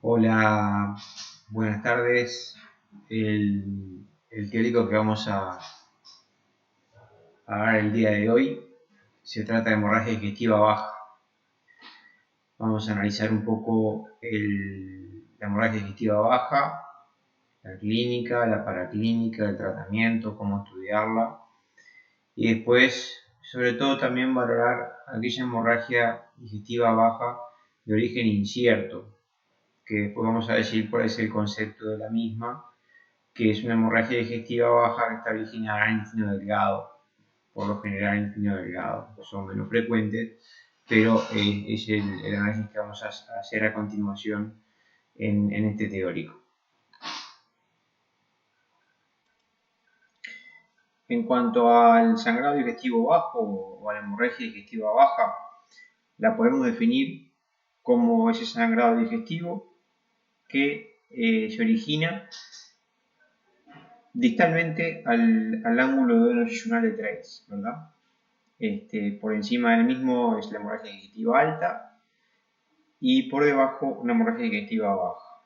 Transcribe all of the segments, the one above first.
Hola, buenas tardes. El teórico que vamos a dar el día de hoy se trata de hemorragia digestiva baja. Vamos a analizar un poco la hemorragia digestiva baja, la clínica, la paraclínica, el tratamiento, cómo estudiarla y después, sobre todo, también valorar aquella hemorragia digestiva baja de origen incierto, que después vamos a decir cuál es el concepto de la misma, que es una hemorragia digestiva baja que está originada en el intestino delgado, por lo general en el intestino delgado, son menos frecuentes, pero es el análisis que vamos a hacer a continuación en este teórico. En cuanto al sangrado digestivo bajo o a la hemorragia digestiva baja, la podemos definir como ese sangrado digestivo que se origina distalmente al ángulo duodeno-yeyunal de Treitz, ¿verdad? Por encima del mismo es la hemorragia digestiva alta y por debajo una hemorragia digestiva baja.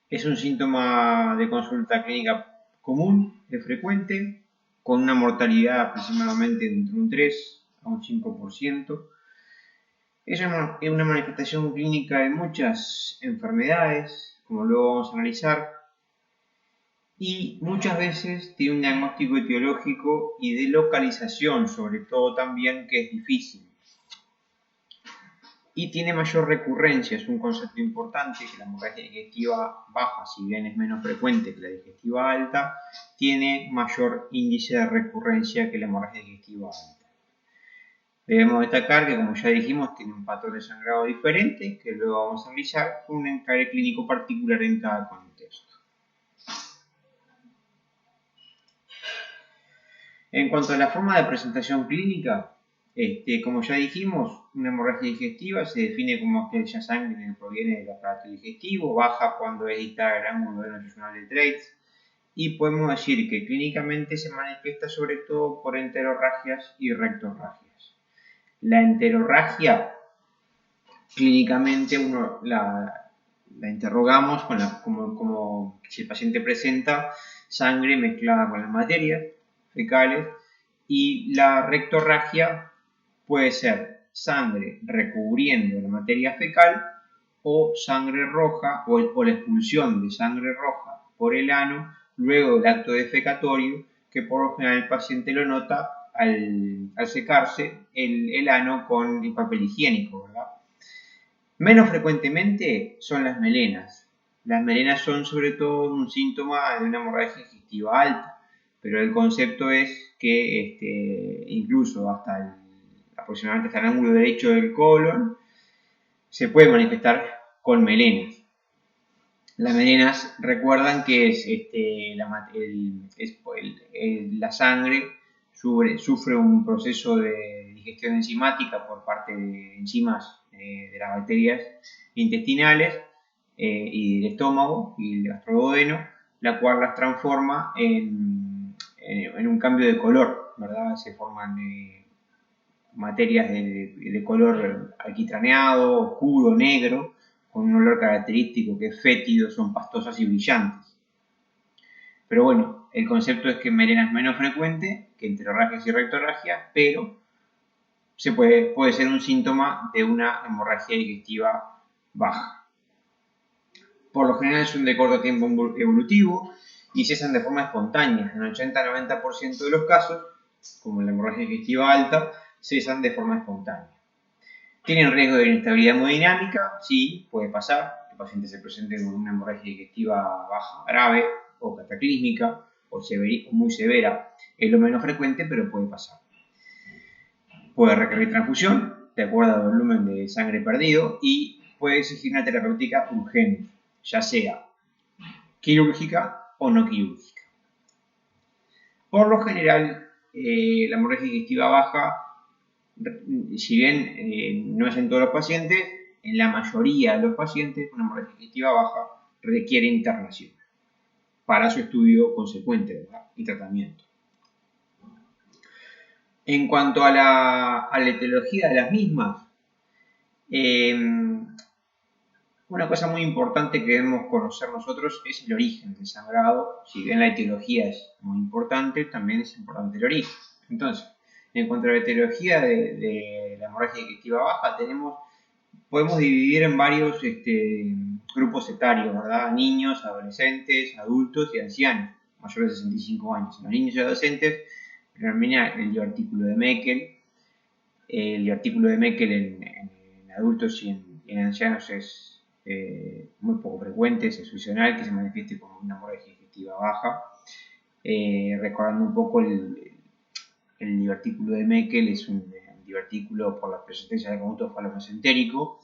Es un síntoma de consulta clínica común, es frecuente, con una mortalidad aproximadamente entre un 3 a un 5%. Es una manifestación clínica de muchas enfermedades, como luego vamos a analizar, y muchas veces tiene un diagnóstico etiológico y de localización, sobre todo también, que es difícil. Y tiene mayor recurrencia, es un concepto importante, que la hemorragia digestiva baja, si bien es menos frecuente que la digestiva alta, tiene mayor índice de recurrencia que la hemorragia digestiva alta. Debemos destacar que, como ya dijimos, tiene un patrón de sangrado diferente, que luego vamos a analizar con un encaje clínico particular en cada contexto. En cuanto a la forma de presentación clínica, como ya dijimos, una hemorragia digestiva se define como aquella sangre que proviene del aparato digestivo, baja cuando es distal al ángulo duodeno-yeyunal de Treitz, y podemos decir que clínicamente se manifiesta sobre todo por enterorragias y rectorragias. La enterorragia, clínicamente la interrogamos como si el paciente presenta sangre mezclada con las materias fecales, y la rectorragia puede ser sangre recubriendo la materia fecal o sangre roja o la expulsión de sangre roja por el ano luego del acto defecatorio, que por lo general el paciente lo nota al secarse el ano con el papel higiénico, ¿verdad? Menos frecuentemente son las melenas. Las melenas son sobre todo un síntoma de una hemorragia digestiva alta, pero el concepto es que incluso aproximadamente hasta el ángulo derecho del colon se puede manifestar con melenas. Las melenas recuerdan que la sangre sufre un proceso de digestión enzimática por parte de enzimas de las bacterias intestinales y del estómago y del gastroduodeno, la cual las transforma en un cambio de color, ¿verdad? Se forman materias de color alquitraneado, oscuro, negro, con un olor característico que es fétido, son pastosas y brillantes. Pero bueno, el concepto es que melena es menos frecuente que enterorragias y rectorragias, pero puede ser un síntoma de una hemorragia digestiva baja. Por lo general son de corto tiempo evolutivo y cesan de forma espontánea. En el 80-90% de los casos, como la hemorragia digestiva alta, cesan de forma espontánea. ¿Tienen riesgo de inestabilidad hemodinámica? Sí, puede pasar. El paciente se presente con una hemorragia digestiva baja grave o cataclísmica o muy severa. Es lo menos frecuente, pero puede pasar. Puede requerir transfusión, de acuerdo al volumen de sangre perdido, y puede exigir una terapéutica urgente, ya sea quirúrgica o no quirúrgica. Por lo general, la hemorragia digestiva baja, si bien no es en todos los pacientes, en la mayoría de los pacientes una hemorragia digestiva baja requiere internación para su estudio consecuente, ¿verdad? Y tratamiento. En cuanto a la etiología de las mismas, Una cosa muy importante que debemos conocer nosotros es el origen del sangrado. Si bien la etiología es muy importante, también es importante el origen. Entonces, en cuanto a la etiología de la hemorragia digestiva baja, podemos dividir en varios grupos etarios, ¿verdad? Niños, adolescentes, adultos y ancianos, mayores de 65 años. En los niños y adolescentes predomina el divertículo de Meckel. El divertículo de Meckel en adultos y en ancianos es muy poco frecuente, es excepcional que se manifieste como una hemorragia digestiva baja. Recordando un poco el divertículo de Meckel, es un divertículo por la presencia del conducto faloplasentérico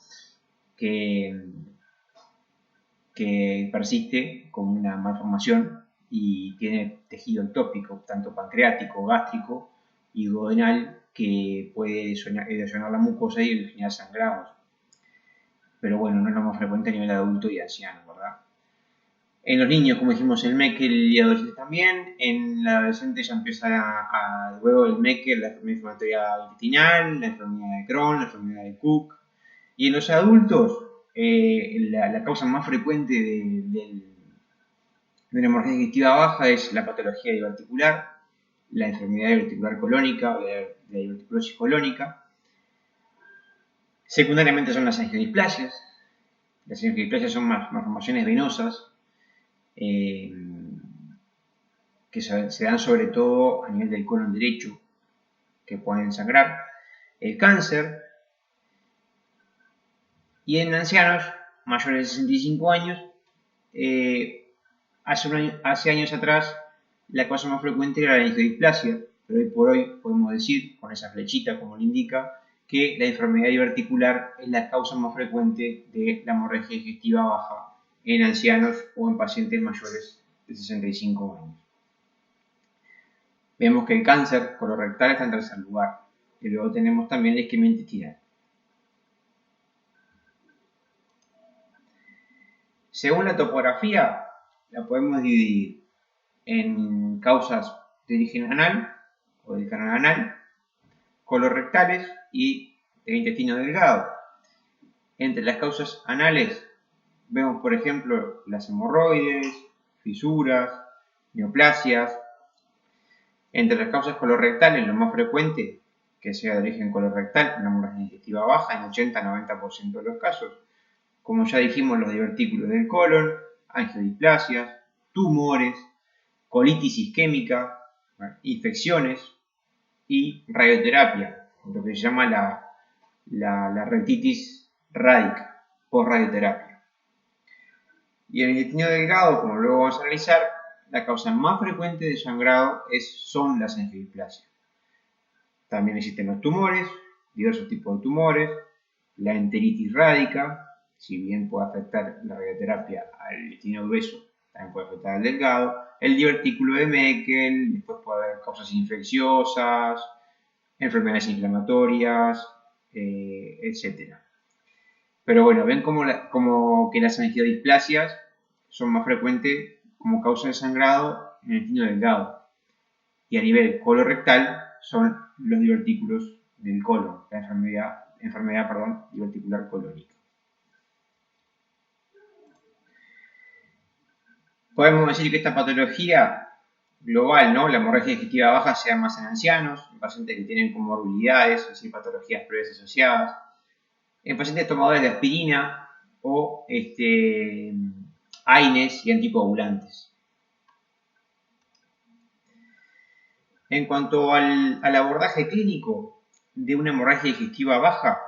que persiste con una malformación y tiene tejido ectópico, tanto pancreático, gástrico y duodenal, que puede erosionar la mucosa y generar sangrados. Pero bueno, no es lo más frecuente a nivel adulto y anciano, ¿verdad? En los niños, como dijimos, el Meckel y adolescentes también. En la adolescente ya empieza luego el Meckel, la enfermedad inflamatoria intestinal, la enfermedad de Crohn, la enfermedad de Cook. Y en los adultos, la causa más frecuente de una hemorragia digestiva baja es la patología diverticular, la enfermedad diverticular colónica o la diverticulosis colónica. Secundariamente son las angiodisplasias. Las angiodisplasias son malformaciones venosas que se dan sobre todo a nivel del colon derecho, que pueden sangrar. El cáncer. Y en ancianos mayores de 65 años, hace años atrás la causa más frecuente era la angiodisplasia, pero hoy por hoy podemos decir, con esa flechita como le indica, que la enfermedad diverticular es la causa más frecuente de la hemorragia digestiva baja en ancianos o en pacientes mayores de 65 años. Vemos que el cáncer colorectal está en tercer lugar, y luego tenemos también la isquemia intestinal. Según la topografía, la podemos dividir en causas de origen anal o del canal anal, colorectales y del intestino delgado. Entre las causas anales vemos, por ejemplo, las hemorroides, fisuras, neoplasias. Entre las causas colorectales, lo más frecuente que sea de origen colorectal, una hemorragia digestiva baja en 80-90% de los casos. Como ya dijimos, los divertículos del colon, angiodisplasias, tumores, colitis isquémica, infecciones y radioterapia, lo que se llama la rectitis rádica, por radioterapia. Y en el intestino delgado, como luego vamos a analizar, la causa más frecuente de sangrado son las angiodisplasias. También existen los tumores, diversos tipos de tumores, la enteritis rádica, si bien puede afectar la radioterapia al intestino grueso, también puede afectar al delgado, el divertículo de Meckel, después puede haber causas infecciosas, enfermedades inflamatorias, etc. Pero bueno, ven como que las angiodisplasias son más frecuentes como causa de sangrado en el intestino delgado. Y a nivel colorectal son los divertículos del colon, la enfermedad diverticular colónica. Podemos decir que esta patología global, ¿no? La hemorragia digestiva baja se da más en ancianos, en pacientes que tienen comorbilidades, es decir, patologías previas asociadas, en pacientes tomadores de aspirina o AINES y anticoagulantes. En cuanto al abordaje clínico de una hemorragia digestiva baja,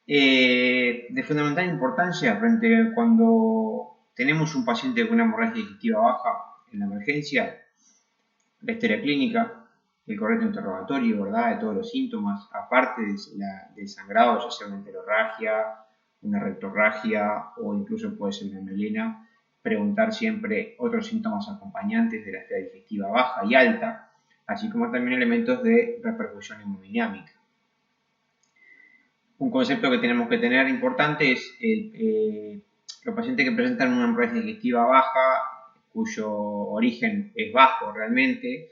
de fundamental importancia frente cuando tenemos un paciente con una hemorragia digestiva baja en la emergencia, la historia clínica, el correcto interrogatorio, ¿verdad?, de todos los síntomas, aparte del sangrado, ya sea una enterorragia, una rectorragia o incluso puede ser una melena, preguntar siempre otros síntomas acompañantes de la historia digestiva baja y alta, así como también elementos de repercusión hemodinámica. Un concepto que tenemos que tener importante es los pacientes que presentan una hemorragia digestiva baja, cuyo origen es bajo realmente,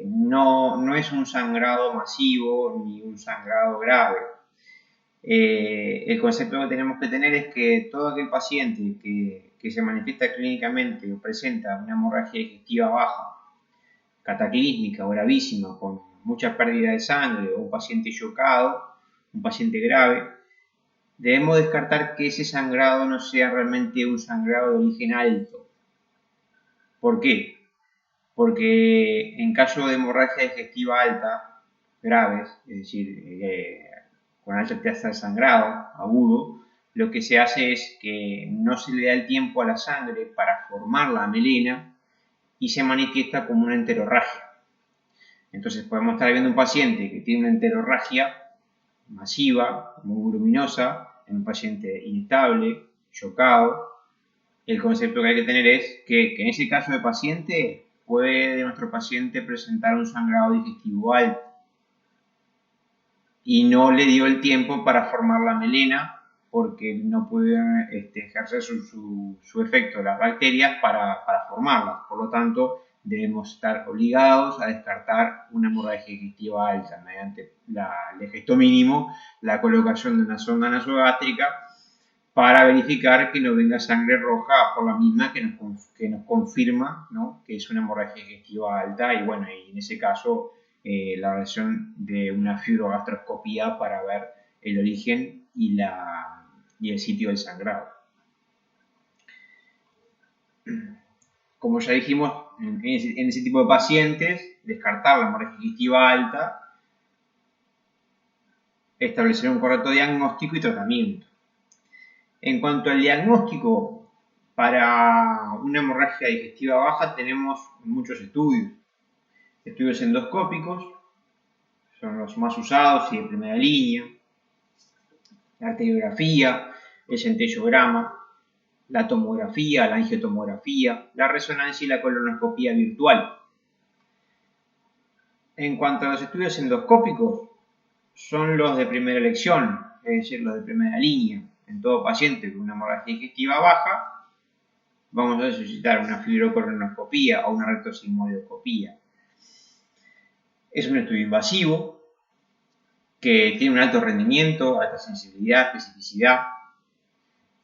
no es un sangrado masivo ni un sangrado grave. El concepto que tenemos que tener es que todo aquel paciente que se manifiesta clínicamente o presenta una hemorragia digestiva baja, cataclísmica o gravísima, con mucha pérdida de sangre, o un paciente chocado, un paciente grave, debemos descartar que ese sangrado no sea realmente un sangrado de origen alto. ¿Por qué? Porque en caso de hemorragia digestiva alta, graves, es decir, con alta tasa de sangrado agudo, lo que se hace es que no se le da el tiempo a la sangre para formar la melena y se manifiesta como una enterorragia. Entonces podemos estar viendo un paciente que tiene una enterorragia masiva, muy voluminosa, en un paciente inestable, chocado. El concepto que hay que tener es que en ese caso de paciente puede nuestro paciente presentar un sangrado digestivo alto y no le dio el tiempo para formar la melena porque no pudieron ejercer su efecto las bacterias para formarlas. Por lo tanto, debemos estar obligados a descartar una hemorragia digestiva alta mediante el gesto mínimo, la colocación de una sonda nasogástrica para verificar que no venga sangre roja por la misma que nos confirma, ¿no?, que es una hemorragia digestiva alta y bueno, y en ese caso la realización de una fibrogastroscopía para ver el origen y el sitio del sangrado. Como ya dijimos, en ese tipo de pacientes, descartar la hemorragia digestiva alta, establecer un correcto diagnóstico y tratamiento. En cuanto al diagnóstico, para una hemorragia digestiva baja tenemos muchos estudios. Estudios endoscópicos son los más usados y de primera línea. La arteriografía, el centellograma, la tomografía, la angiotomografía, la resonancia y la colonoscopía virtual. En cuanto a los estudios endoscópicos, son los de primera elección, es decir, los de primera línea. En todo paciente con una hemorragia digestiva baja, vamos a necesitar una fibrocolonoscopía o una rectosigmoidoscopía. Es un estudio invasivo que tiene un alto rendimiento, alta sensibilidad, especificidad.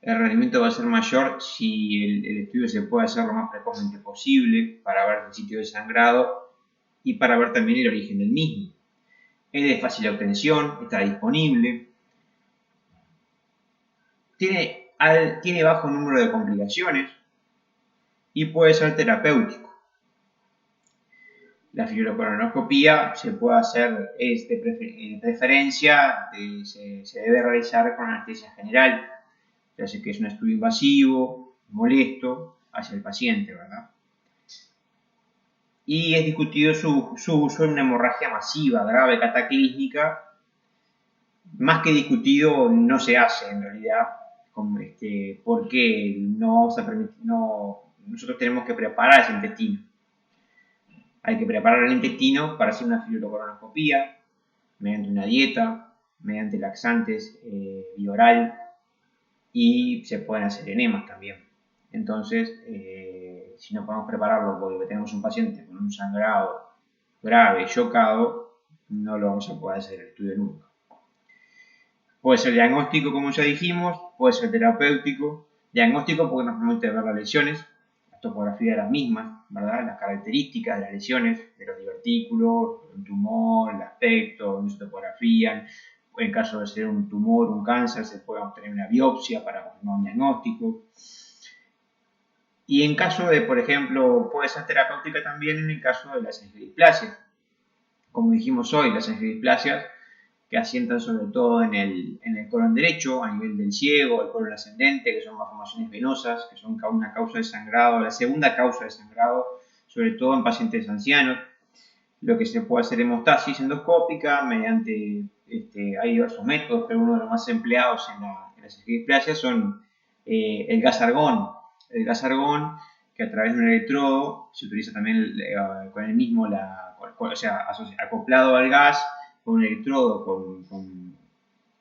El rendimiento va a ser mayor si el estudio se puede hacer lo más precozmente posible para ver el sitio de sangrado y para ver también el origen del mismo. Es de fácil obtención, está disponible, tiene bajo número de complicaciones y puede ser terapéutico. La fibrocolonoscopía se puede hacer, de preferencia, se debe realizar con anestesia general, ya sé que es un estudio invasivo, molesto hacia el paciente, ¿verdad? Y es discutido su uso en una hemorragia masiva, grave, cataclísmica. Más que discutido, no se hace en realidad, porque no vamos a permitir, nosotros tenemos que preparar ese intestino. Hay que preparar el intestino para hacer una fibrocolonoscopía mediante una dieta, mediante laxantes vía oral y se pueden hacer enemas también. Entonces, si no podemos prepararlo porque tenemos un paciente con un sangrado grave, chocado, no lo vamos a poder hacer el estudio nunca. Puede ser diagnóstico, como ya dijimos, puede ser terapéutico. Diagnóstico porque nos permite ver las lesiones, la topografía de las mismas, ¿verdad?, las características de las lesiones, de los divertículos, un tumor, el aspecto, su topografía. En caso de ser un tumor, un cáncer, se puede obtener una biopsia para confirmar un diagnóstico. Y en caso de, por ejemplo, puede ser terapéutica también en el caso de las angioedisplasias. Como dijimos hoy, las angioedisplasias que asientan sobre todo en el colon derecho, a nivel del ciego, el colon ascendente, que son malformaciones venosas, que son una causa de sangrado, la segunda causa de sangrado, sobre todo en pacientes ancianos. Lo que se puede hacer hemostasis endoscópica mediante, hay diversos métodos, pero uno de los más empleados en las angioedisplasias son el gas argón. El gas argón, que a través de un electrodo se utiliza también con el mismo, acoplado al gas, con un electrodo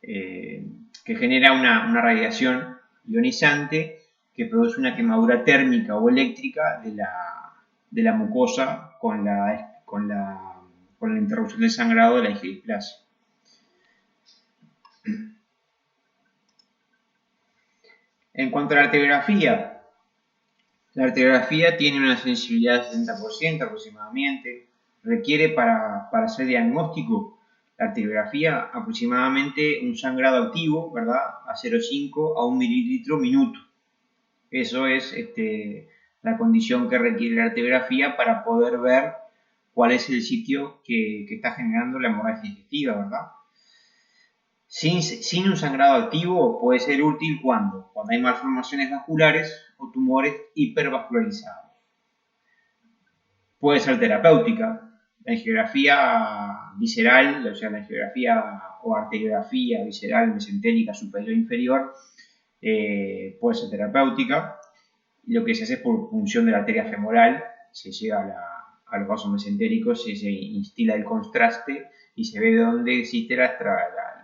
que genera una radiación ionizante que produce una quemadura térmica o eléctrica de la mucosa con la interrupción del sangrado de la angioedisplasia. En cuanto a la arteriografía tiene una sensibilidad del 70% aproximadamente. Requiere para hacer diagnóstico la arteriografía aproximadamente un sangrado activo, ¿verdad? A 0,5 a 1 mililitro minuto. Eso es la condición que requiere la arteriografía para poder ver cuál es el sitio que está generando la hemorragia digestiva, ¿verdad? Sin un sangrado activo puede ser útil cuando hay malformaciones vasculares o tumores hipervascularizados. Puede ser terapéutica. La angiografía visceral, o sea, la angiografía o arteriografía visceral mesentérica superior e inferior, puede ser terapéutica. Lo que se hace es por punción de la arteria femoral, se llega a los vasos mesentéricos, se instila el contraste y se ve dónde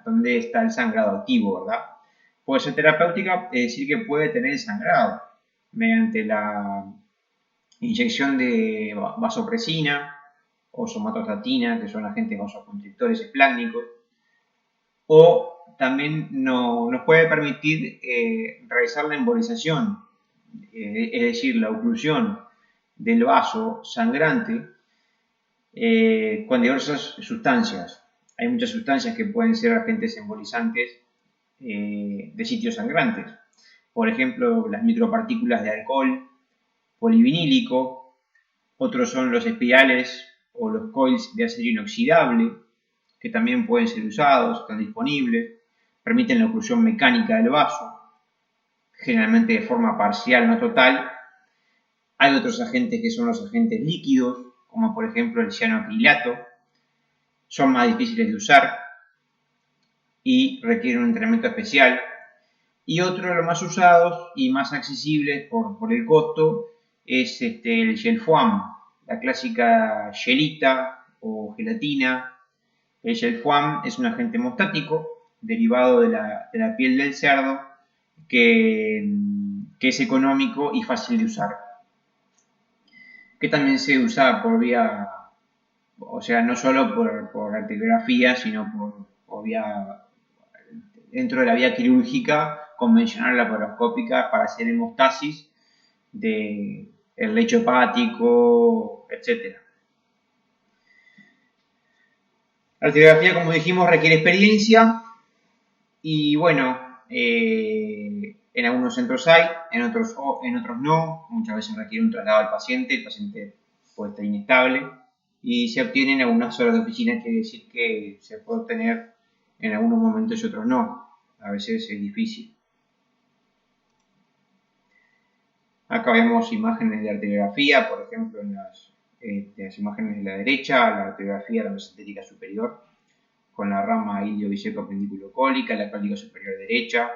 dónde está el sangrado activo, ¿verdad? Puede ser terapéutica, es decir, que puede tener sangrado mediante la inyección de vasopresina o somatostatina, que son agentes vasoconstrictores esplácnicos, o también nos puede permitir realizar la embolización, es decir, la oclusión del vaso sangrante con diversas sustancias. Hay muchas sustancias que pueden ser agentes embolizantes de sitios sangrantes. Por ejemplo, las micropartículas de alcohol polivinílico, otros son los espirales o los coils de acero inoxidable, que también pueden ser usados, están disponibles, permiten la oclusión mecánica del vaso, generalmente de forma parcial, no total. Hay otros agentes que son los agentes líquidos, como por ejemplo el cianoacrilato, son más difíciles de usar y requieren un entrenamiento especial. Y otro de los más usados y más accesibles por el costo es el gel foam, la clásica gelita o gelatina. El gel foam es un agente hemostático derivado de la piel del cerdo que es económico y fácil de usar. Que también se usa por vía, o sea, no solo por arteriografía, sino por vía, dentro de la vía quirúrgica convencional laparoscópica para hacer hemostasis del lecho hepático, etc. La arteriografía, como dijimos, requiere experiencia y bueno, en algunos centros hay, en otros no, muchas veces requiere un traslado al paciente, el paciente puede estar inestable y se obtiene en algunas horas de oficina, quiere decir que se puede obtener en algunos momentos y otros no, a veces es difícil. Acá vemos imágenes de arteriografía, por ejemplo en las imágenes de la derecha, la arteriografía de la mesentérica superior, con la rama iliovisceropendiculares, la cólica superior derecha,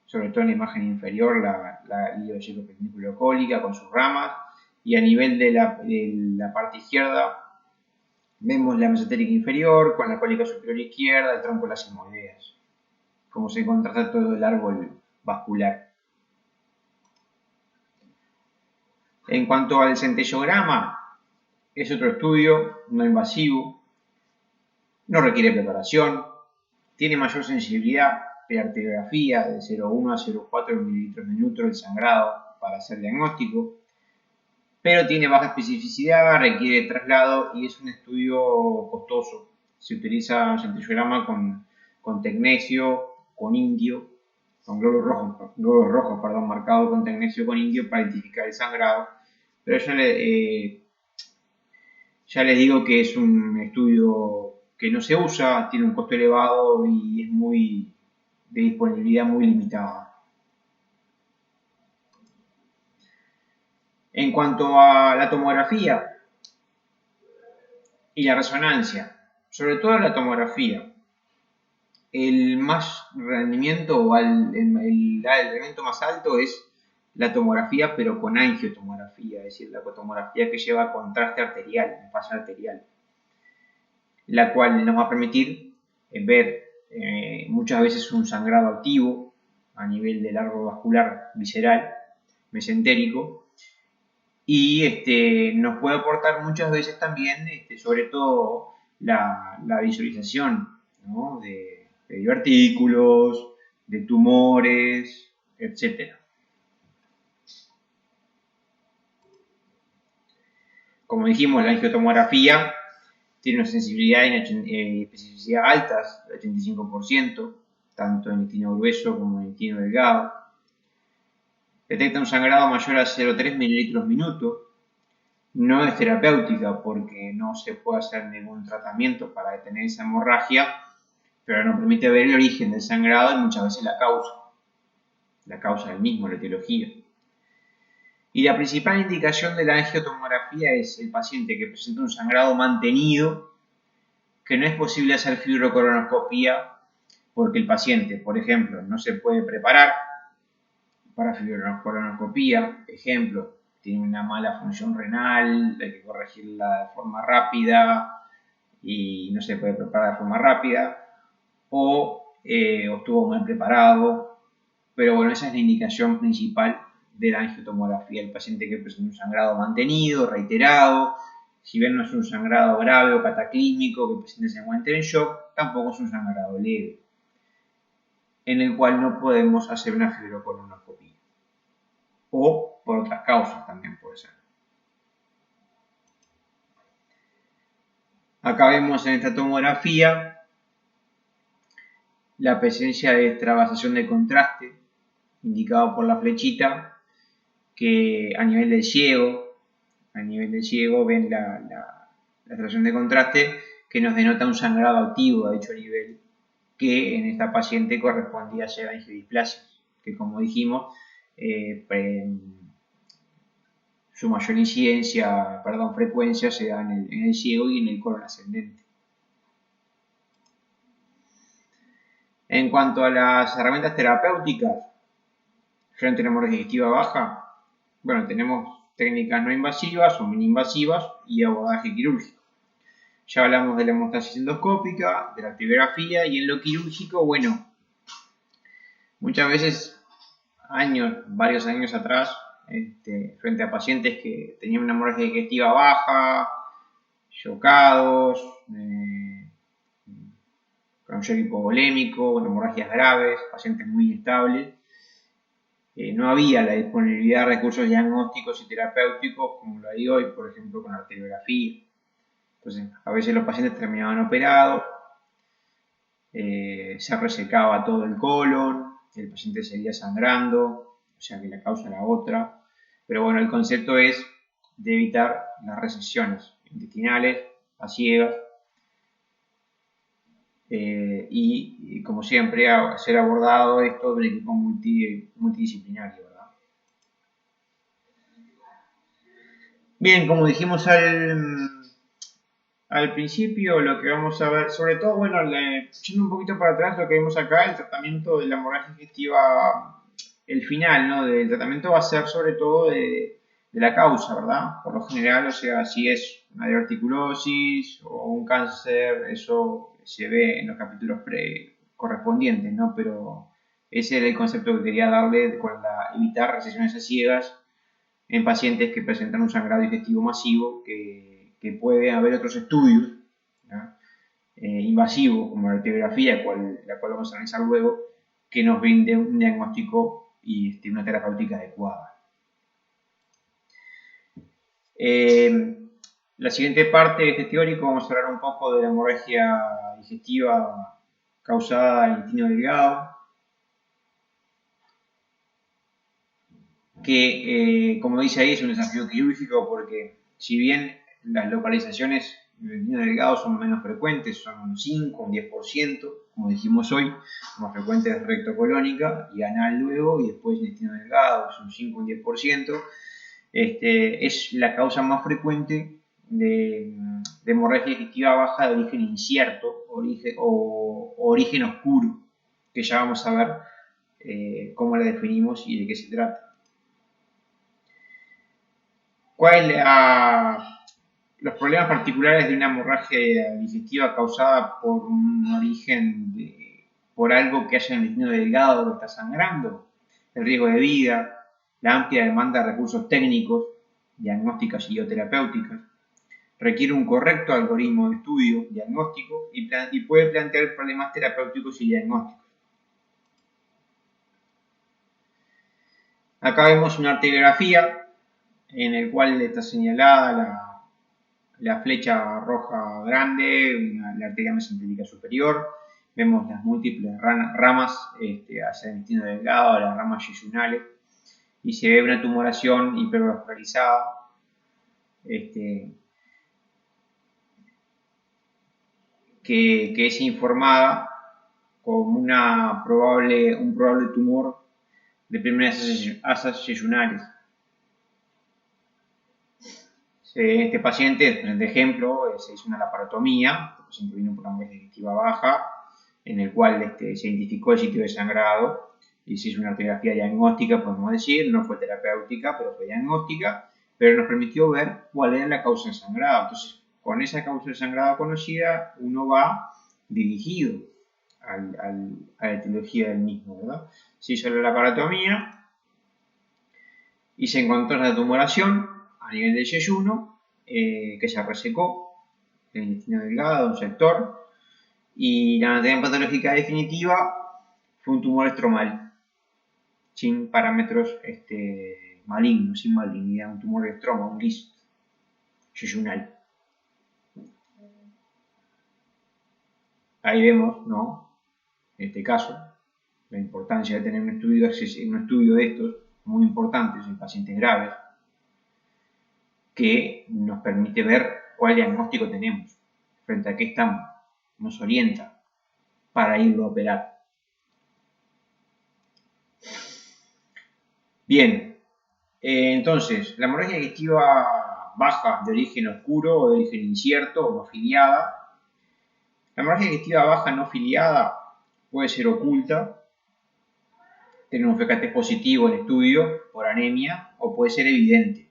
sobre todo en la imagen inferior la iliovisceropendiculares con sus ramas, y a nivel de la parte izquierda vemos la mesentérica inferior con la cólica superior izquierda, el tronco de las sigmoideas, como se contrasta todo el árbol vascular. En cuanto al centellograma, es otro estudio no invasivo, no requiere preparación, tiene mayor sensibilidad de arteriografía de 0,1 a 0,4 mililitros minuto el sangrado para hacer diagnóstico, pero tiene baja especificidad, requiere traslado y es un estudio costoso. Se utiliza un centellograma con tecnecio, con indio, con glóbulos rojos, marcados con tecnecio con indio para identificar el sangrado, pero ya les digo que es un estudio que no se usa, tiene un costo elevado y es de disponibilidad muy limitada. En cuanto a la tomografía y la resonancia, sobre todo la tomografía, el más rendimiento o el rendimiento más alto es la tomografía, pero con angiotomografía, es decir, la tomografía que lleva contraste arterial, en fase arterial, la cual nos va a permitir ver muchas veces un sangrado activo a nivel del árbol vascular visceral, mesentérico, y nos puede aportar muchas veces también, sobre todo, la visualización, ¿no? de divertículos, de tumores, etc. Como dijimos, la angiotomografía tiene una sensibilidad y especificidad altas, del 85%, tanto en intestino grueso como en intestino delgado. Detecta un sangrado mayor a 0,3 mililitros minuto. No es terapéutica porque no se puede hacer ningún tratamiento para detener esa hemorragia, pero nos permite ver el origen del sangrado y muchas veces la causa del mismo, la etiología. Y la principal indicación de la angiotomografía es el paciente que presenta un sangrado mantenido, que no es posible hacer fibrocolonoscopía porque el paciente, por ejemplo, no se puede preparar para fibrocolonoscopía, ejemplo, tiene una mala función renal, hay que corregirla de forma rápida y no se puede preparar de forma rápida, o estuvo mal preparado, pero bueno, esa es la indicación principal de la angiotomografía, el paciente que presenta un sangrado mantenido, reiterado. Si bien no es un sangrado grave o cataclísmico que el paciente se encuentre en shock, tampoco es un sangrado leve, en el cual no podemos hacer una fibrocolonoscopia. O por otras causas también puede ser. Acá vemos en esta tomografía la presencia de extravasación de contraste, indicado por la flechita, que a nivel del ciego ven la extracción de contraste que nos denota un sangrado activo a dicho nivel, que en esta paciente correspondía a ser angiodisplasia, que como dijimos, su mayor frecuencia se da en el ciego y en el colon ascendente. En cuanto a las herramientas terapéuticas, frente a la hemorragia digestiva baja, bueno, tenemos técnicas no invasivas o mini invasivas y abordaje quirúrgico. Ya hablamos de la hemostasis endoscópica, de la arteriografía, y en lo quirúrgico, bueno, muchas veces, varios años atrás, frente a pacientes que tenían una hemorragia digestiva baja, chocados, con shock hipovolémico, con hemorragias graves, pacientes muy inestables, no había la disponibilidad de recursos diagnósticos y terapéuticos como lo hay hoy, por ejemplo, con arteriografía. Entonces, a veces los pacientes terminaban operados, se resecaba todo el colon, el paciente seguía sangrando, o sea que la causa era otra. Pero bueno, el concepto es de evitar las resecciones intestinales a ciegas y como siempre, ser abordado esto de un equipo multidisciplinario, ¿verdad? Bien, como dijimos al principio, lo que vamos a ver, sobre todo, bueno, yendo un poquito para atrás, lo que vemos acá, el tratamiento de la hemorragia digestiva, el final, ¿no? Del tratamiento va a ser sobre todo de la causa, ¿verdad? Por lo general, o sea, si es una diverticulosis o un cáncer, eso se ve en los capítulos correspondientes, ¿no? Pero ese era el concepto que quería darle con evitar resecciones a ciegas en pacientes que presentan un sangrado digestivo masivo, que puede haber otros estudios invasivos como la arteriografía, la cual vamos a analizar luego, que nos brinde un diagnóstico y una terapéutica adecuada. La siguiente parte de este teórico vamos a hablar un poco de la hemorragia digestiva causada en el intestino delgado, que como dice ahí es un desafío quirúrgico porque si bien las localizaciones del intestino delgado son menos frecuentes, son un 5, un 10%, como dijimos hoy, más frecuente es rectocolónica y anal luego, y después el intestino delgado es un 5, un 10%, es la causa más frecuente de hemorragia digestiva baja de origen incierto o origen oscuro, que ya vamos a ver cómo la definimos y de qué se trata. Los problemas particulares de una hemorragia digestiva causada por un origen por algo que haya en el intestino delgado que está sangrando, el riesgo de vida, la amplia demanda de recursos técnicos, diagnósticas y terapéuticas, requiere un correcto algoritmo de estudio diagnóstico y puede plantear problemas terapéuticos y diagnósticos. Acá vemos una arteriografía en el cual está señalada la flecha roja grande, la arteria mesentérica superior. Vemos las múltiples ramas hacia el intestino delgado, las ramas yeyunales, y se ve una tumoración hipervascularizada. Que es informada como un probable tumor de primeras asas yeyunales. En este paciente, en este ejemplo, se hizo una laparotomía. El paciente vino por una hemorragia digestiva baja, en el cual se identificó el sitio de sangrado y se hizo una arteriografía diagnóstica, podemos decir, no fue terapéutica, pero fue diagnóstica, pero nos permitió ver cuál era la causa del sangrado. Entonces, con esa causa del sangrado conocida, uno va dirigido a la etiología del mismo, ¿verdad? Se hizo la laparotomía y se encontró la tumoración a nivel del yeyuno, que se resecó el intestino delgado, un sector, y la anatomía patológica definitiva fue un tumor estromal, sin parámetros malignos, sin malignidad, un tumor de estroma, un GIST yeyunal. Ahí vemos, ¿no? En este caso, la importancia de tener un estudio de estos, muy importantes en pacientes graves, que nos permite ver cuál diagnóstico tenemos, frente a qué estamos, nos orienta para irlo a operar. Bien, entonces, la hemorragia digestiva baja de origen oscuro o de origen incierto o no filiada. La hemorragia digestiva baja no filiada puede ser oculta, tener un FKT positivo en estudio por anemia, o puede ser evidente,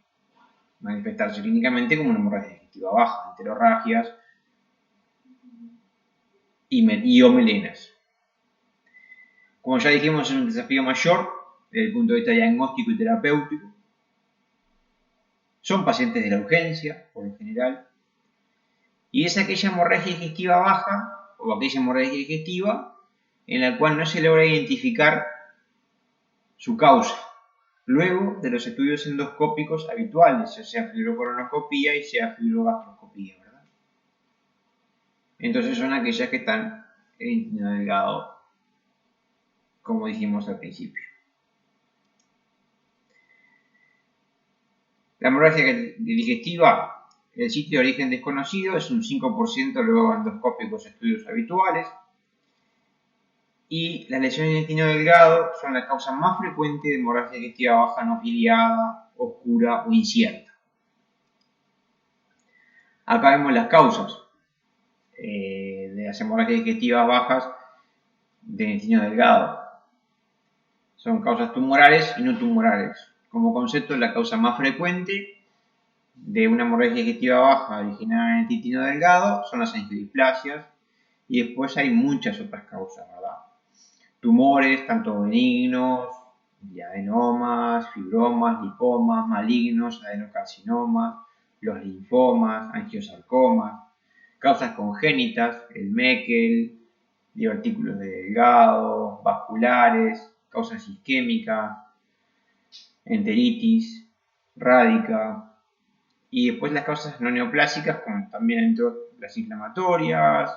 manifestarse clínicamente como una hemorragia digestiva baja, enterorragias o melenas. Como ya dijimos, es un desafío mayor desde el punto de vista diagnóstico y terapéutico. Son pacientes de la urgencia, por lo general, y es aquella hemorragia digestiva baja o aquella hemorragia digestiva en la cual no se logra identificar su causa, luego de los estudios endoscópicos habituales, ya sea fibrocolonoscopía y sea fibrogastroscopía, ¿verdad? Entonces son aquellas que están en el intestino delgado, como dijimos al principio. La hemorragia digestiva, el sitio de origen desconocido, es un 5% luego de endoscópicos estudios habituales. Y las lesiones del intestino delgado son la causa más frecuente de hemorragia digestiva baja no filiada, oscura o incierta. Acá vemos las causas de las hemorragias digestivas bajas del intestino delgado. Son causas tumorales y no tumorales. Como concepto, la causa más frecuente de una hemorragia digestiva baja originada en el intestino delgado son las angiodisplasias, y después hay muchas otras causas, ¿verdad? Tumores, tanto benignos, adenomas, fibromas, lipomas, malignos, adenocarcinomas, los linfomas, angiosarcomas, causas congénitas, el Meckel, divertículos de delgado, vasculares, causas isquémicas, enteritis, rádica, y después las causas no neoplásicas, como también dentro las inflamatorias,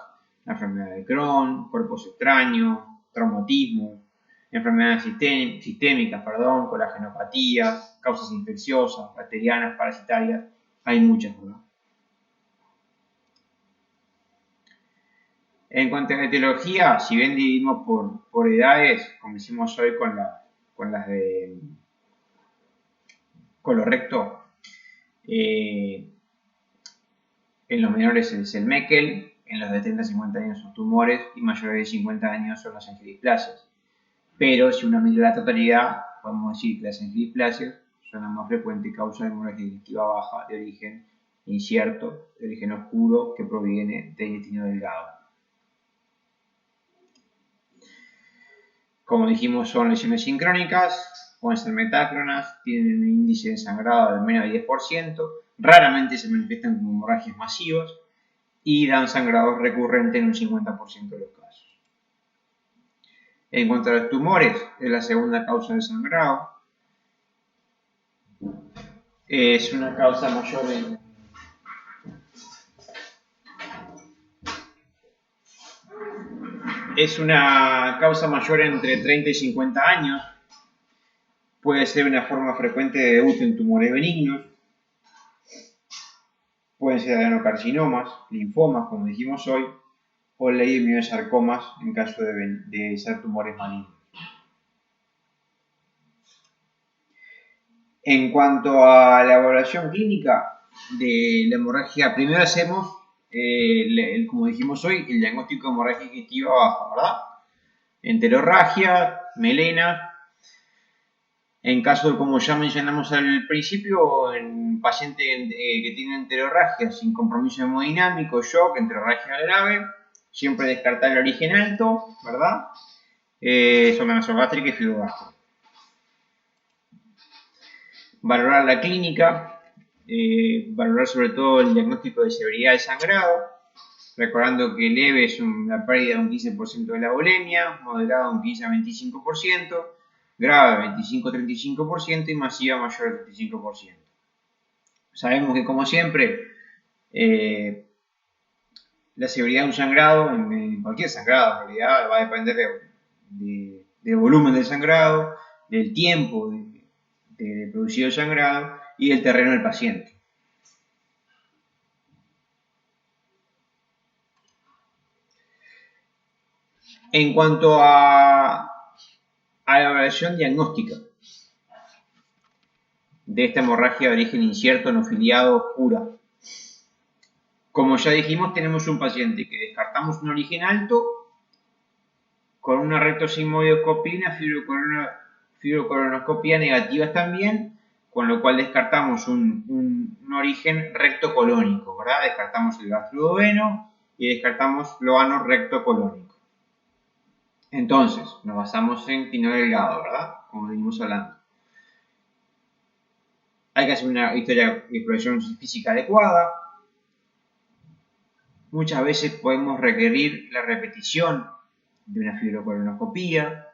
la enfermedad de Crohn, cuerpos extraños, traumatismo, enfermedades sistémicas, colagenopatía, causas infecciosas, bacterianas, parasitarias, hay muchas, ¿verdad? En cuanto a la etiología, si bien dividimos por edades, como hicimos hoy con las de colorecto, en los menores es el Meckel, en los de 30 a 50 años son tumores y mayores de 50 años son las angiodisplasias. Pero si uno mira la totalidad, podemos decir que las angiodisplasias son la más frecuente causa de hemorragia digestiva baja de origen incierto, de origen oscuro, que proviene del intestino delgado. Como dijimos, son lesiones sincrónicas, pueden ser metácronas, tienen un índice de sangrado de menos de 10%, raramente se manifiestan como hemorragias masivas y dan sangrados recurrentes en un 50% de los casos. En cuanto a los tumores, es la segunda causa de sangrado. Es una causa mayor entre 30 y 50 años. Puede ser una forma frecuente de debut en tumores benignos. Pueden ser adenocarcinomas, linfomas, como dijimos hoy, o leiomyosarcomas en caso de ser tumores malignos. En cuanto a la evaluación clínica de la hemorragia, primero hacemos, como dijimos hoy, el diagnóstico de hemorragia digestiva baja, ¿verdad? Enterorragia, melena. En caso de, como ya mencionamos al principio, en pacientes que tienen enterorragia sin compromiso hemodinámico, shock, enterorragia grave, siempre descartar el origen alto, ¿verdad? Sonda nasogástrica y fibrogástrica. Valorar la clínica, valorar sobre todo el diagnóstico de severidad de sangrado, recordando que leve es una pérdida de un 15% de la volemia, moderada un 15 a 25%, grave 25-35% y masiva mayor al 35%. Sabemos que, como siempre, la severidad de un sangrado, en cualquier sangrado en realidad, va a depender del volumen del sangrado, del tiempo de producido el sangrado y del terreno del paciente. En cuanto a la evaluación diagnóstica de esta hemorragia de origen incierto no filiado oscura, como ya dijimos, tenemos un paciente que descartamos un origen alto con una rectosigmoidoscopia y una fibrocolonoscopia negativas también, con lo cual descartamos un origen rectocolónico, ¿verdad? Descartamos el gastroduodeno y descartamos lo anorrectocolónico. Entonces, nos basamos en tino delgado, ¿verdad? Como venimos hablando. Hay que hacer una historia de exploración física adecuada. Muchas veces podemos requerir la repetición de una fibrocolonoscopia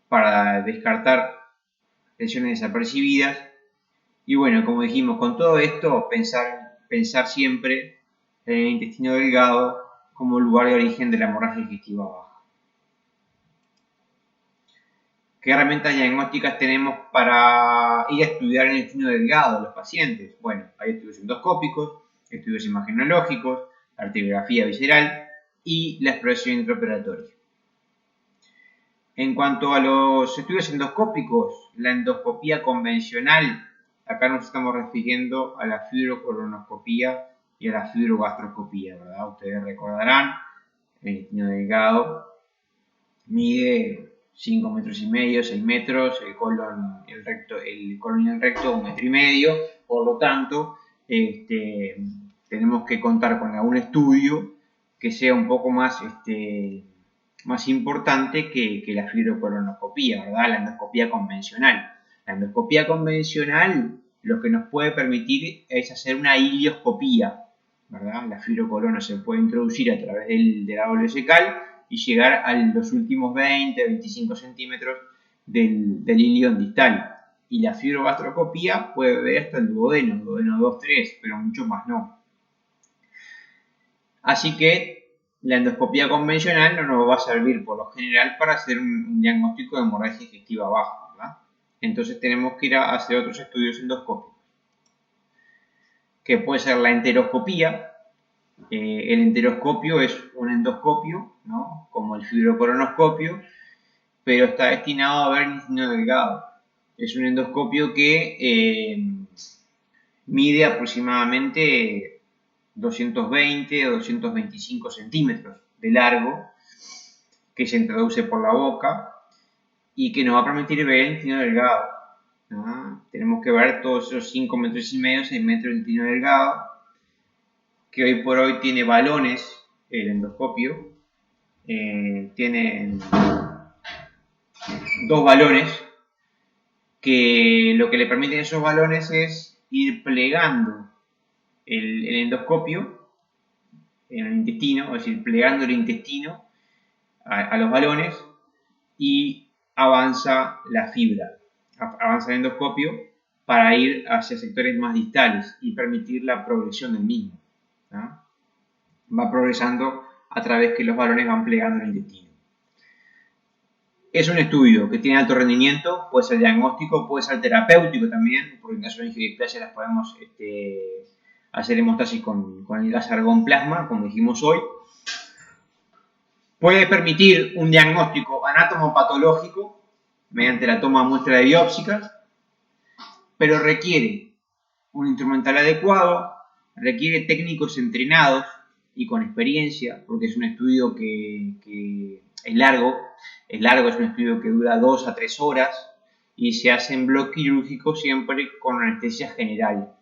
para descartar lesiones desapercibidas. Y bueno, como dijimos, con todo esto, pensar siempre en el intestino delgado como lugar de origen de la hemorragia digestiva baja. ¿Qué herramientas diagnósticas tenemos para ir a estudiar el intestino delgado de los pacientes? Bueno, hay estudios endoscópicos, estudios imagenológicos, arteriografía visceral y la exploración intraoperatoria. En cuanto a los estudios endoscópicos, la endoscopía convencional, acá nos estamos refiriendo a la fibrocolonoscopía y a la fibrogastroscopía, ¿verdad? Ustedes recordarán, el intestino delgado mide 5 metros y medio, 6 metros, el colon y el recto 1,5 metros, por lo tanto, tenemos que contar con algún estudio que sea un poco más importante que la fibrocolonoscopía, ¿verdad? La endoscopía convencional. La endoscopía convencional lo que nos puede permitir es hacer una ilioscopía, ¿verdad? La fibrocolono se puede introducir a través de la doble secal y llegar a los últimos 20-25 centímetros del ilion distal. Y la fibrogastroscopía puede ver hasta el duodeno 2-3, pero mucho más no. Así que la endoscopía convencional no nos va a servir por lo general para hacer un diagnóstico de hemorragia digestiva baja, ¿verdad? Entonces tenemos que ir a hacer otros estudios endoscópicos, que puede ser la enteroscopía. El enteroscopio es un endoscopio, ¿no? Como el fibrocolonoscopio, pero está destinado a ver el intestino delgado. Es un endoscopio que mide aproximadamente 220 o 225 centímetros de largo, que se introduce por la boca y que nos va a permitir ver el intestino delgado, ¿no? Tenemos que ver todos esos 5 metros y medio, 6 metros de intestino delgado, que hoy por hoy tiene balones, el endoscopio. Tiene 2 balones que lo que le permiten esos balones es ir plegando el endoscopio en el intestino, es decir, plegando el intestino a los balones y avanza la fibra, avanza el endoscopio para ir hacia sectores más distales y permitir la progresión del mismo, ¿no? Va progresando a través que los balones van plegando el intestino. Es un estudio que tiene alto rendimiento, puede ser diagnóstico, puede ser terapéutico también, porque en caso de angiodisplasia las podemos hacer hemostasis con el gas argón plasma, como dijimos hoy. Puede permitir un diagnóstico anatomopatológico mediante la toma de muestra de biópsicas, pero requiere un instrumental adecuado, requiere técnicos entrenados y con experiencia, porque es un estudio que es largo, es un estudio que dura 2 a 3 horas y se hace en bloque quirúrgico siempre con anestesia general.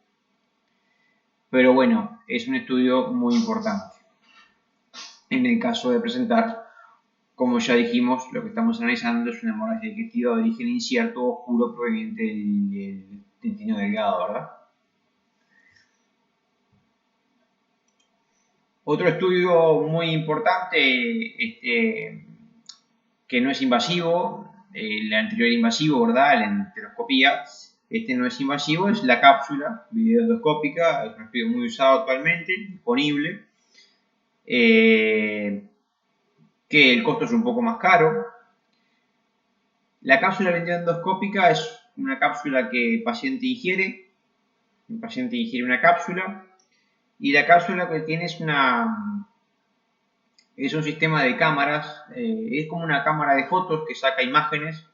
Pero bueno, es un estudio muy importante. En el caso de presentar, como ya dijimos, lo que estamos analizando es una hemorragia digestiva de origen incierto o oscuro proveniente del intestino delgado, ¿verdad? Otro estudio muy importante, que no es invasivo, el anterior era invasivo, ¿verdad? La enteroscopía. Este no es invasivo, es la cápsula videoendoscópica, es un estudio muy usado actualmente, disponible, que el costo es un poco más caro. La cápsula videoendoscópica es una cápsula que el paciente ingiere una cápsula, y la cápsula que tiene es un sistema de cámaras, es como una cámara de fotos que saca imágenes,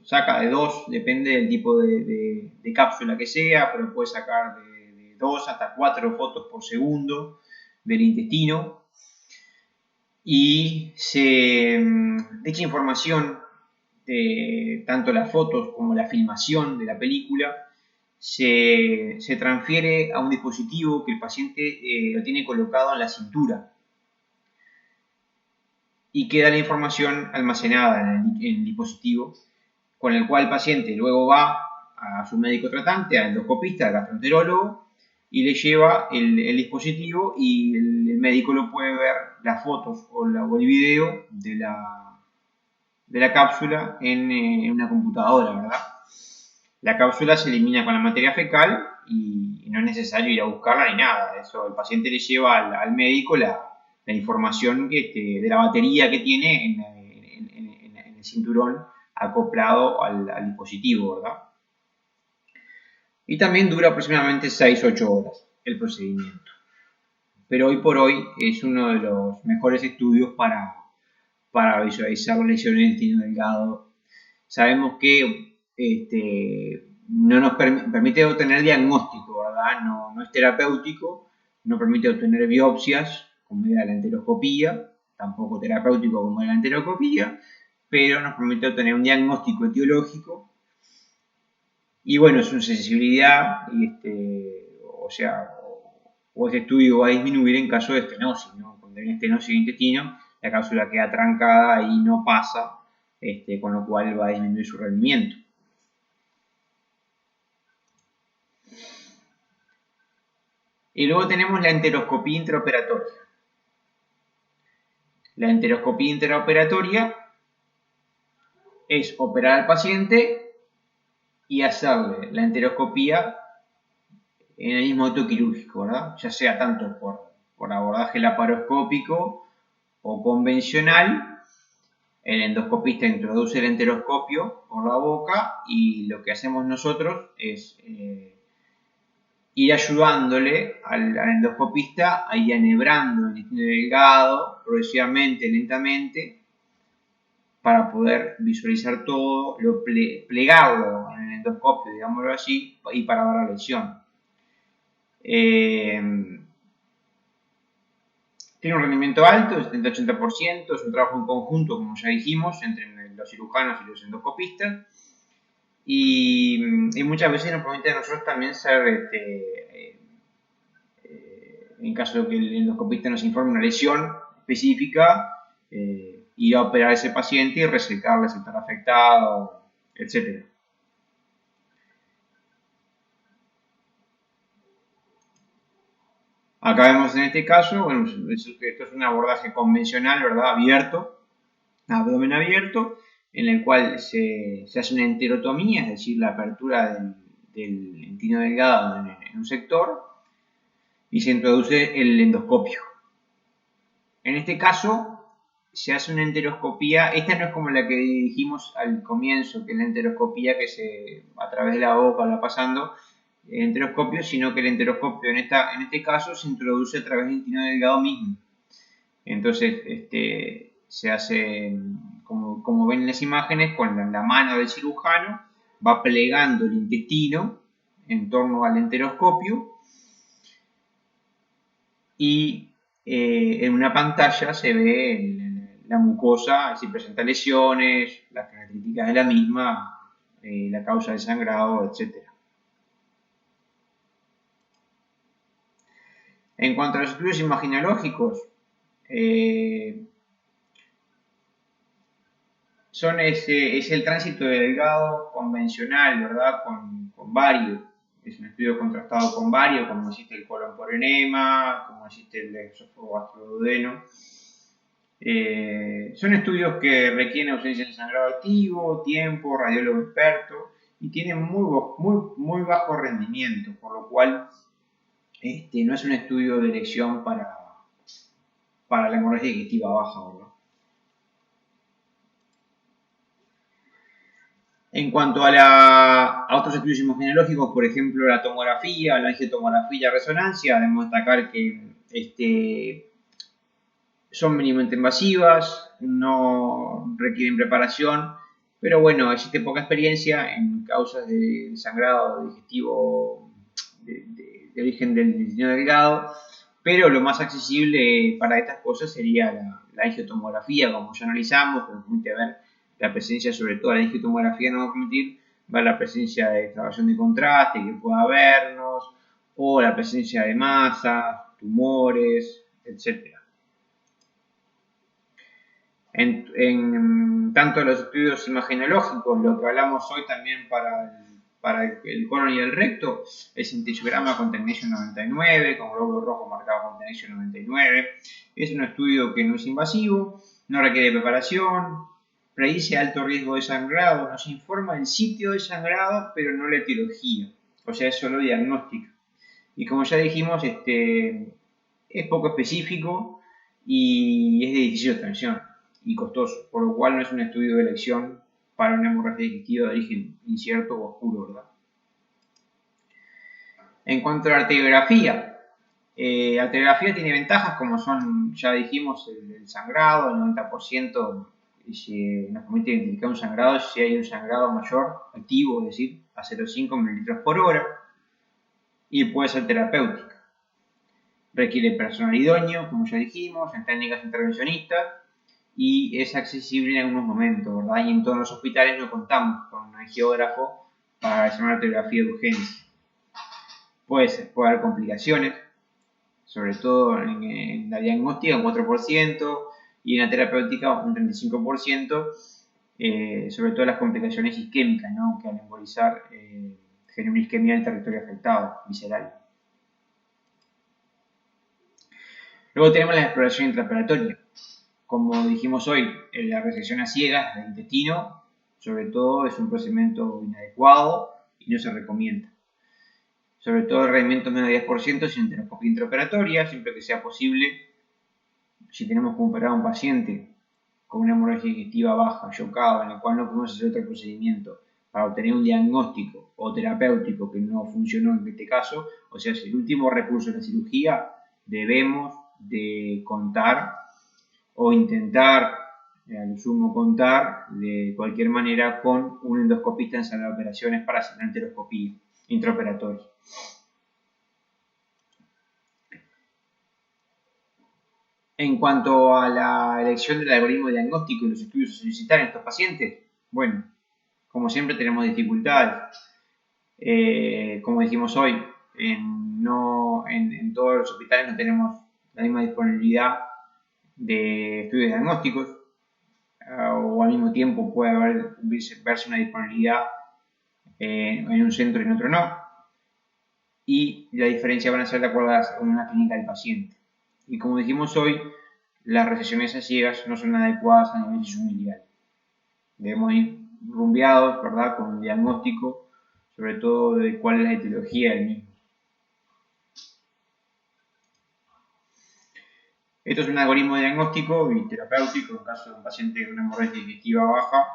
saca de 2, depende del tipo de cápsula que sea, pero puede sacar de 2 hasta 4 fotos por segundo del intestino, y dicha información, tanto las fotos como la filmación de la película, se transfiere a un dispositivo que el paciente lo tiene colocado en la cintura y queda la información almacenada en el dispositivo, con el cual el paciente luego va a su médico tratante, al endoscopista, al gastroenterólogo, y le lleva el dispositivo, y el médico lo puede ver las fotos o el video de la cápsula en una computadora, ¿verdad? La cápsula se elimina con la materia fecal y no es necesario ir a buscarla ni nada. Eso, el paciente le lleva al médico la información de la batería que tiene en el cinturón acoplado al dispositivo, ¿verdad? Y también dura aproximadamente 6-8 horas el procedimiento. Pero hoy por hoy es uno de los mejores estudios para visualizar la lesión en el intestino delgado. Sabemos que no nos permite obtener diagnóstico, ¿verdad? No es terapéutico, no permite obtener biopsias, como era la enteroscopía, tampoco terapéutico como era la enteroscopía, pero nos permite obtener un diagnóstico etiológico. Y bueno, su sensibilidad, o ese estudio va a disminuir en caso de estenosis, ¿no? Cuando hay estenosis del intestino, la cápsula queda trancada y no pasa, con lo cual va a disminuir su rendimiento. Y luego tenemos la enteroscopía intraoperatoria. La enteroscopía intraoperatoria es operar al paciente y hacerle la enteroscopía en el mismo acto quirúrgico, ¿verdad? Ya sea tanto por abordaje laparoscópico o convencional. El endoscopista introduce el enteroscopio por la boca y lo que hacemos nosotros es ir ayudándole al endoscopista a ir enhebrando el intestino delgado progresivamente, lentamente, para poder visualizar todo, plegarlo en el endoscopio, digámoslo así, y para ver la lesión. Tiene un rendimiento alto, de 70-80%, es un trabajo en conjunto, como ya dijimos, entre los cirujanos y los endoscopistas, y muchas veces nos permite a nosotros también ser, en caso de que el endoscopista nos informe una lesión específica, ir a operar a ese paciente y resecarle si está afectado, etc. Acá vemos en este caso, bueno, esto es un abordaje convencional, ¿verdad? Abierto, abdomen abierto, en el cual se hace una enterotomía, es decir, la apertura del intestino delgado en un sector, y se introduce el endoscopio. En este caso, se hace una enteroscopía. Esta no es como la que dijimos al comienzo, que es la enteroscopía que a través de la boca va pasando el enteroscopio, sino que el enteroscopio en este caso se introduce a través del intestino delgado mismo. Entonces, se hace, como ven en las imágenes, con la mano del cirujano, va plegando el intestino en torno al enteroscopio y en una pantalla se ve la mucosa, si presenta lesiones, las características de la misma, la causa del sangrado, etc. En cuanto a los estudios imaginológicos, es el tránsito delgado convencional, ¿verdad? Con bario. Es un estudio contrastado con bario, como existe el colon por enema, como existe el esófago gastroduodeno. Son estudios que requieren ausencia de sangrado activo, tiempo, radiólogo experto y tienen muy bajo rendimiento, por lo cual no es un estudio de elección para la hemorragia digestiva baja, ¿verdad? En cuanto a otros estudios imaginológicos, por ejemplo la tomografía, la angiotomografía y la resonancia, debemos destacar que son mínimamente invasivas, no requieren preparación, pero bueno, existe poca experiencia en causas de sangrado digestivo de origen del intestino delgado, pero lo más accesible para estas cosas sería la angiotomografía, como ya analizamos, que nos permite ver la presencia, sobre todo la angiotomografía nos va a permitir ver la presencia de extravasación de contraste que pueda habernos, o la presencia de masas, tumores, etc. En tanto los estudios imagenológicos, lo que hablamos hoy también para el colon y el recto, el centellograma con Technetium 99, con glóbulo rojo marcado con Technetium 99. Es un estudio que no es invasivo, no requiere preparación, predice alto riesgo de sangrado, nos informa el sitio de sangrado, pero no la etiología, o sea, es solo diagnóstica. Y como ya dijimos, es poco específico y es de difícil obtención y costoso, por lo cual no es un estudio de elección para una hemorragia digestiva de origen incierto o oscuro, ¿verdad? En cuanto a la arteriografía, la arteriografía tiene ventajas como son, ya dijimos, el sangrado, el 90%, y nos permite identificar un sangrado si hay un sangrado mayor, activo, es decir, a 0,5 ml por hora, y puede ser terapéutica. Requiere personal idóneo, como ya dijimos, en técnicas intervencionistas, y es accesible en algunos momentos, ¿verdad? Y en todos los hospitales no contamos con un angiógrafo para hacer una arteriografía de urgencia. Puede haber complicaciones, sobre todo en la diagnóstica, un 4%, y en la terapéutica un 35%, sobre todo las complicaciones isquémicas, ¿no? Que al embolizar genera una isquemia del territorio afectado, visceral. Luego tenemos la exploración intraoperatoria. Como dijimos hoy, la resección a ciegas del intestino, sobre todo, es un procedimiento inadecuado y no se recomienda. Sobre todo el rendimiento menos de 10% sin enteroscopia intraoperatoria, siempre que sea posible. Si tenemos que operar a un paciente con una hemorragia digestiva baja, chocado, en el cual no podemos hacer otro procedimiento para obtener un diagnóstico o terapéutico que no funcionó en este caso, o sea, si el último recurso de la cirugía, debemos de contar o intentar, al sumo contar, de cualquier manera con un endoscopista en sala de operaciones para hacer una enteroscopía intraoperatoria. En cuanto a la elección del algoritmo diagnóstico y los estudios a solicitar en estos pacientes, bueno, como siempre tenemos dificultades. Como dijimos hoy, en todos los hospitales no tenemos la misma disponibilidad de estudios diagnósticos, o al mismo tiempo puede verse una disponibilidad en un centro y en otro no, y la diferencia van a ser de acuerdo a una clínica del paciente. Y como dijimos hoy, las resecciones a ciegas no son adecuadas a nivel sisumiliar. Debemos ir rumbeados, ¿verdad?, con un diagnóstico, sobre todo de cuál es la etiología del mismo. Esto es un algoritmo diagnóstico y terapéutico en caso de un paciente con una hemorragia digestiva baja,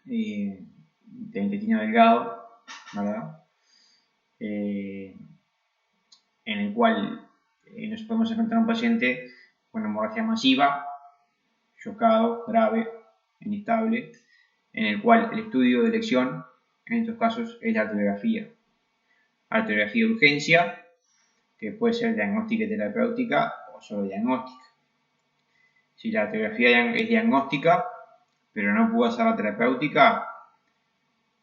de intestino delgado, ¿verdad? En el cual nos podemos enfrentar a un paciente con hemorragia masiva, chocado, grave, inestable, en el cual el estudio de elección en estos casos es la arteriografía. Arteriografía de urgencia, que puede ser diagnóstica y terapéutica o solo diagnóstica. Si la arteriografía es diagnóstica, pero no pudo hacer la terapéutica,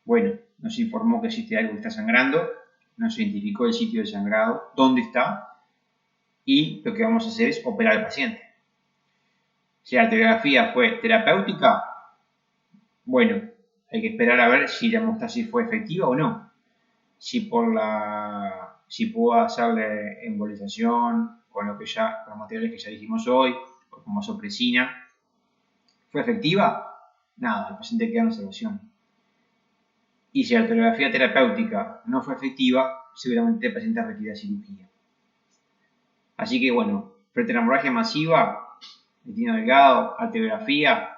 bueno, nos informó que existe algo que está sangrando, nos identificó el sitio de sangrado, dónde está, y lo que vamos a hacer es operar al paciente. Si la arteriografía fue terapéutica, bueno, hay que esperar a ver si la hemostasis fue efectiva o no. Si pudo hacerle embolización con los materiales que ya dijimos hoy, o como vasopresina, ¿fue efectiva? Nada, el paciente queda en observación. Y si la arteriografía terapéutica no fue efectiva, seguramente el paciente requiere cirugía. Así que bueno, frente a la hemorragia masiva, intestino delgado, arteriografía,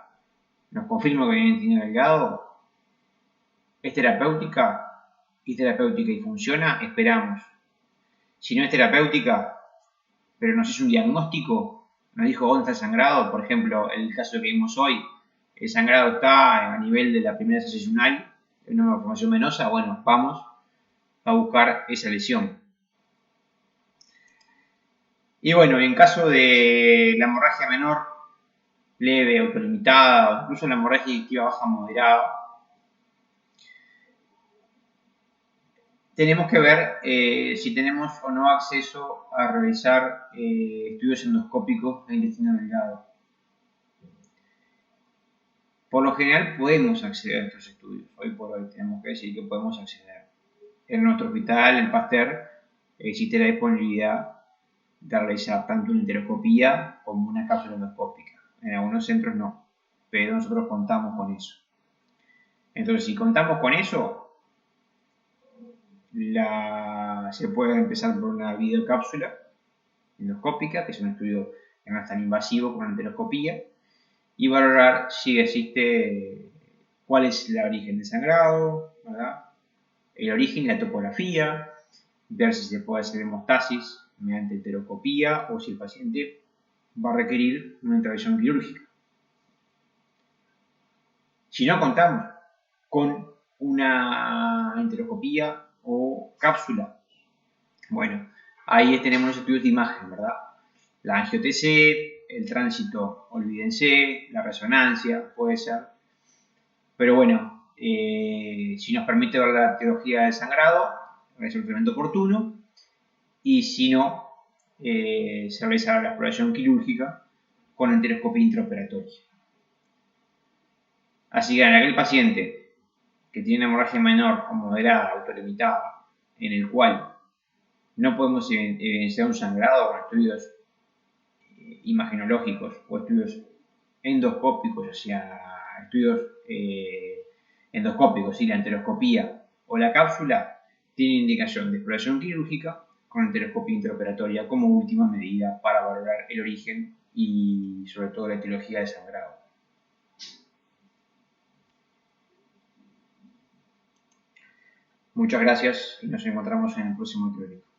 nos confirma que viene intestino delgado, es terapéutica y funciona, esperamos. Si no es terapéutica, pero nos hizo un diagnóstico, nos dijo dónde está el sangrado, por ejemplo, el caso que vimos hoy, el sangrado está a nivel de la primera sesional, una malformación venosa, bueno, vamos a buscar esa lesión. Y bueno, en caso de la hemorragia menor, leve, autolimitada, o incluso la hemorragia digestiva baja moderada, tenemos que ver si tenemos o no acceso a realizar estudios endoscópicos de intestino delgado. Por lo general podemos acceder a estos estudios. Hoy por hoy tenemos que decir que podemos acceder. En nuestro hospital, en Pasteur, existe la disponibilidad de realizar tanto una enteroscopía como una cápsula endoscópica. En algunos centros no, pero nosotros contamos con eso. Entonces, si contamos con eso, se puede empezar por una videocápsula endoscópica, que es un estudio que no es tan invasivo como la enteroscopía, y valorar si existe, cuál es el origen del sangrado, ¿verdad?, el origen y la topografía, ver si se puede hacer hemostasis mediante enteroscopía o si el paciente va a requerir una intervención quirúrgica. Si no contamos con una enteroscopía o cápsula, bueno, ahí tenemos los estudios de imagen, ¿verdad? La angio-TC, el tránsito, olvídense, la resonancia, puede ser. Pero bueno, si nos permite ver la etiología del sangrado, es el tratamiento oportuno. Y si no, se realizará la exploración quirúrgica con enteroscopia intraoperatoria. Así que en aquel paciente que tiene una hemorragia menor o moderada, autolimitada, en el cual no podemos evidenciar un sangrado con estudios imagenológicos o estudios endoscópicos, o sea, estudios endoscópicos, y la enteroscopía o la cápsula, tiene indicación de exploración quirúrgica con enteroscopia intraoperatoria como última medida para valorar el origen y sobre todo la etiología del sangrado. Muchas gracias y nos encontramos en el próximo teórico.